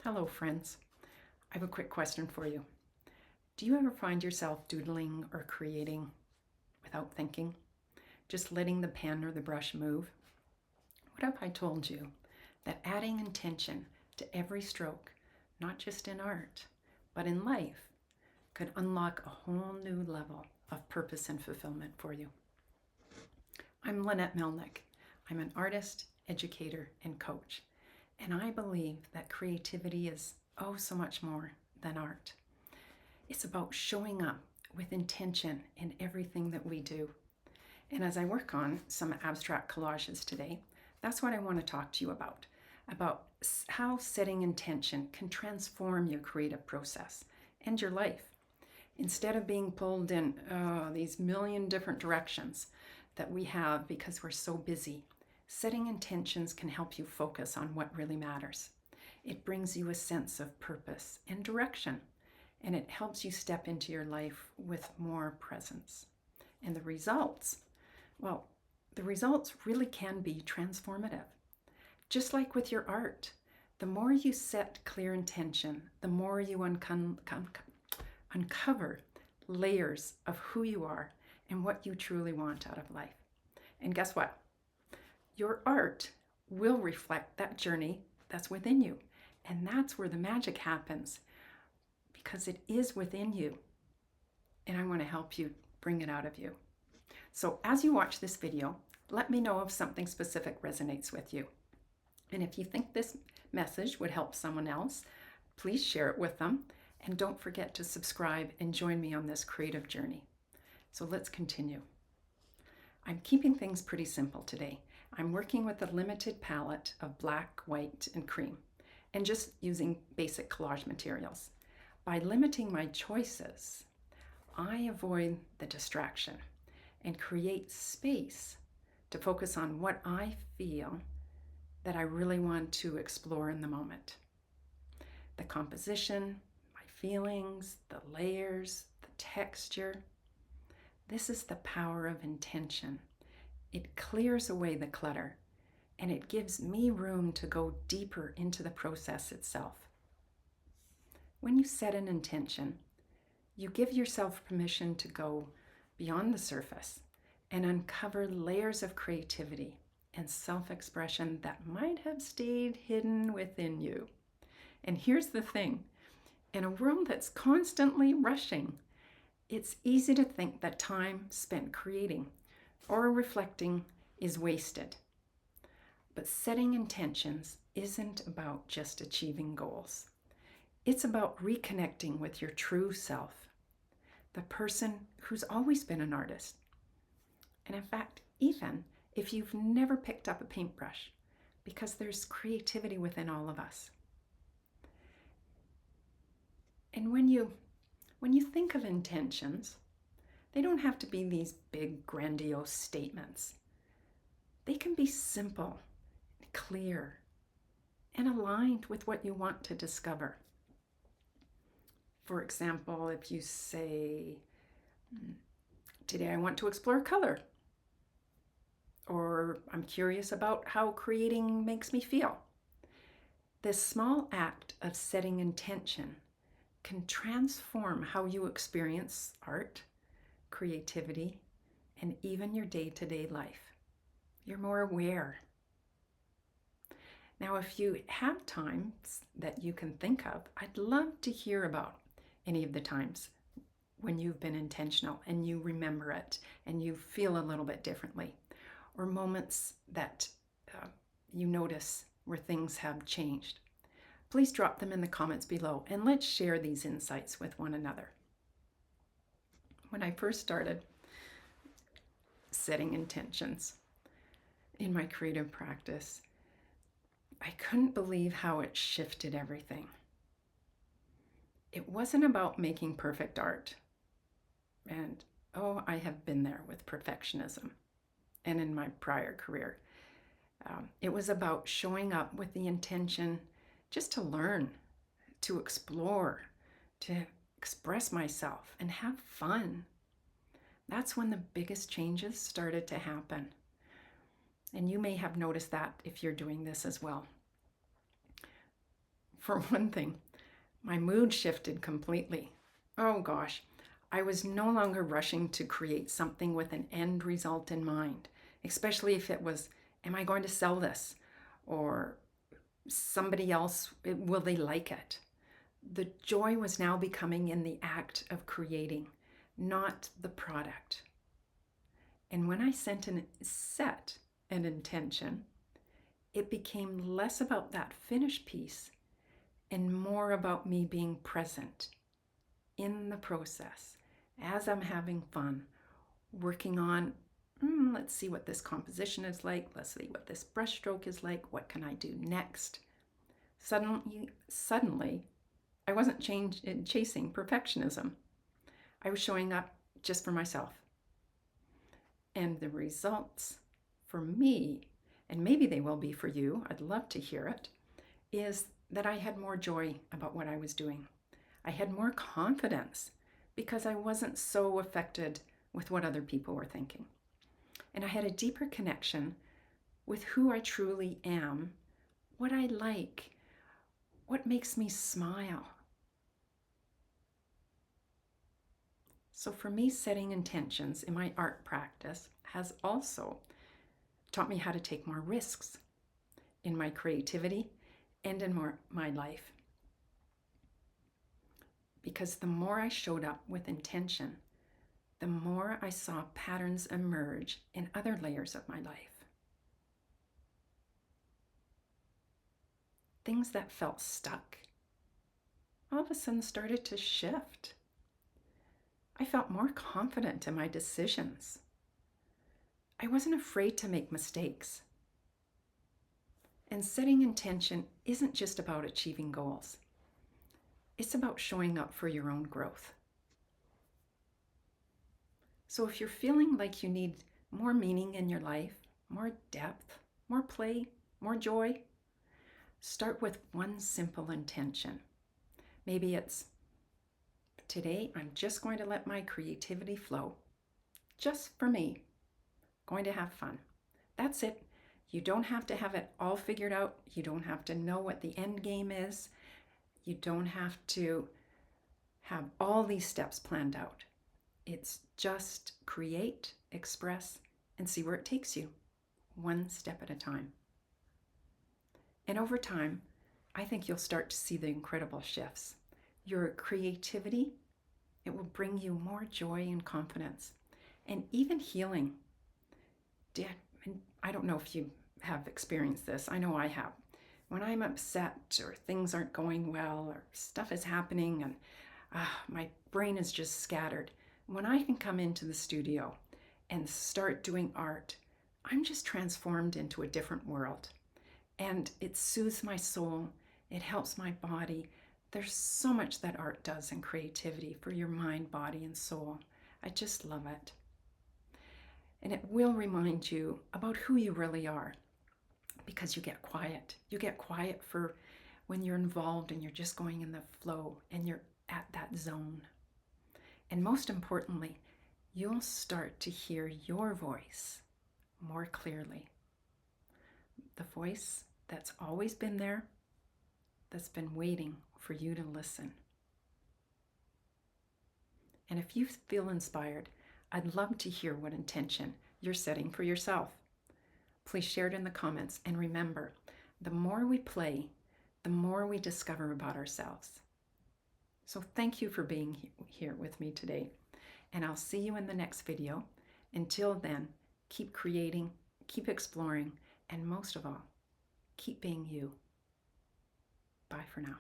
Hello, friends. I have a quick question for you. Do you ever find yourself doodling or creating without thinking? Just letting the pen or the brush move? What if I told you that adding intention to every stroke, not just in art, but in life, could unlock a whole new level of purpose and fulfillment for you? I'm Lynette Melnick. I'm an artist, educator, and coach. And I believe that creativity is so much more than art. It's about showing up with intention in everything that we do. And as I work on some abstract collages today, that's what I want to talk to you about how setting intention can transform your creative process and your life. Instead of being pulled in these million different directions that we have because we're so busy, setting intentions can help you focus on what really matters. It brings you a sense of purpose and direction, and it helps you step into your life with more presence. And the results really can be transformative. Just like with your art, the more you set clear intention, the more you uncover layers of who you are and what you truly want out of life. And guess what? Your art will reflect that journey that's within you. And that's where the magic happens, because it is within you. And I want to help you bring it out of you. So as you watch this video, let me know if something specific resonates with you. And if you think this message would help someone else, please share it with them. And don't forget to subscribe and join me on this creative journey. So let's continue. I'm keeping things pretty simple today. I'm working with a limited palette of black, white, and cream, and just using basic collage materials. By limiting my choices, I avoid the distraction and create space to focus on what I feel that I really want to explore in the moment. The composition, my feelings, the layers, the texture. This is the power of intention. It clears away the clutter, and it gives me room to go deeper into the process itself. When you set an intention, you give yourself permission to go beyond the surface and uncover layers of creativity and self-expression that might have stayed hidden within you. And here's the thing, in a world that's constantly rushing, it's easy to think that time spent creating or reflecting is wasted. But setting intentions isn't about just achieving goals. It's about reconnecting with your true self, the person who's always been an artist. And in fact, even if you've never picked up a paintbrush, because there's creativity within all of us. And when you think of intentions, they don't have to be these big, grandiose statements. They can be simple, clear, and aligned with what you want to discover. For example, if you say, today I want to explore color, or I'm curious about how creating makes me feel. This small act of setting intention can transform how you experience art, creativity, and even your day-to-day life. You're more aware. Now, if you have times that you can think of, I'd love to hear about any of the times when you've been intentional and you remember it and you feel a little bit differently, or moments that you notice where things have changed. Please drop them in the comments below and let's share these insights with one another. When I first started setting intentions in my creative practice, I couldn't believe how it shifted everything. It wasn't about making perfect art. And I have been there with perfectionism and in my prior career. It was about showing up with the intention just to learn, to explore, to express myself and have fun. That's when the biggest changes started to happen. And you may have noticed that if you're doing this as well. For one thing, my mood shifted completely. Oh gosh, I was no longer rushing to create something with an end result in mind, especially if it was, am I going to sell this? Or somebody else, will they like it? The joy was now becoming in the act of creating, not the product. And when I set an intention, it became less about that finished piece and more about me being present in the process as I'm having fun, working on, let's see what this composition is like, let's see what this brushstroke is like, what can I do next? Suddenly, I wasn't chasing perfectionism. I was showing up just for myself. And the results for me, and maybe they will be for you, I'd love to hear it, is that I had more joy about what I was doing. I had more confidence because I wasn't so affected with what other people were thinking. And I had a deeper connection with who I truly am, what I like, what makes me smile. So for me, setting intentions in my art practice has also taught me how to take more risks in my creativity and in my life. Because the more I showed up with intention, the more I saw patterns emerge in other layers of my life. Things that felt stuck all of a sudden started to shift. I felt more confident in my decisions. I wasn't afraid to make mistakes. And setting intention isn't just about achieving goals. It's about showing up for your own growth. So if you're feeling like you need more meaning in your life, more depth, more play, more joy, start with one simple intention. Maybe it's, today I'm just going to let my creativity flow. Just for me. Going to have fun. That's it. You don't have to have it all figured out. You don't have to know what the end game is. You don't have to have all these steps planned out. It's just create, express, and see where it takes you, one step at a time. And over time, I think you'll start to see the incredible shifts. Your creativity, it will bring you more joy and confidence, and even healing. I don't know if you have experienced this. I know I have. When I'm upset or things aren't going well or stuff is happening and my brain is just scattered, when I can come into the studio and start doing art, I'm just transformed into a different world. And it soothes my soul. It helps my body. There's so much that art does in creativity for your mind, body, and soul. I just love it. And it will remind you about who you really are, because you get quiet. You get quiet for when you're involved and you're just going in the flow and you're at that zone. And most importantly, you'll start to hear your voice more clearly. The voice that's always been there, that's been waiting for you to listen. And if you feel inspired, I'd love to hear what intention you're setting for yourself. Please share it in the comments, and remember, the more we play, the more we discover about ourselves. So thank you for being here with me today, and I'll see you in the next video. Until then, keep creating, keep exploring, and most of all, keep being you. Bye for now.